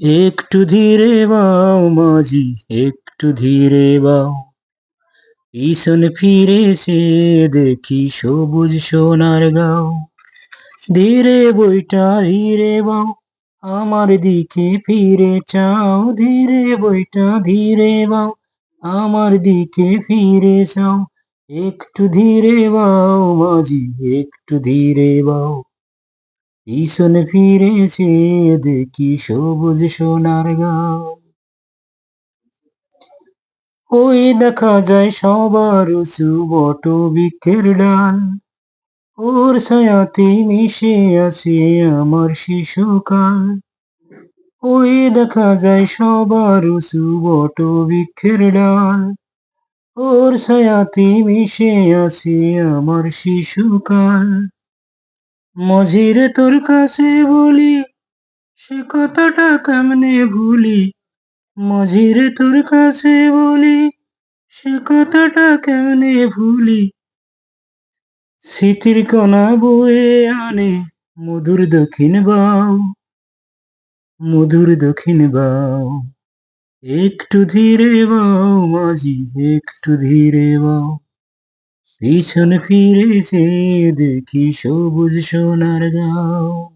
একটু ধীরে বাও মাঝি, একটু ধীরে বাও, পিছন ফিরে সে দেখি সবুজ সোনার গাও। ধীরে বইটা ধীরে বাও, আমার দিকে ফিরে চাও। ধীরে বইটা ধীরে বাও, আমার দিকে ফিরে চাও। একটু ধীরে বাও মাঝি, একটু ধীরে বাও, পিছনে ফিরে সে দেখি সবুজ সোনার গাও। ওই দেখা যায় সবার উঁচু বট বৃক্ষের ডাল, ওর ছায়াতে মিশে আছে আমার শিশুকাল। ওই দেখা যায় সবার উঁচু বট বৃক্ষের ডাল, ওর ছায়াতে মিশে আছে আমার শিশুকাল। মঝিরে তোর কাছে বলি, সে কথাটা কেমনে ভুলি। মঝিরে তোর কাছে বলি, সে কথাটা কেমনে ভুলি। স্মৃতির কণা বয়ে আনে মধুর দক্ষিণ বাউ, মধুর দক্ষিণ বাউ। একটু ধীরে বাউ মাঝি, একটু ধীরে বাউ, পিছন ফিরে সে দেখি সবুজ সোনার গাও।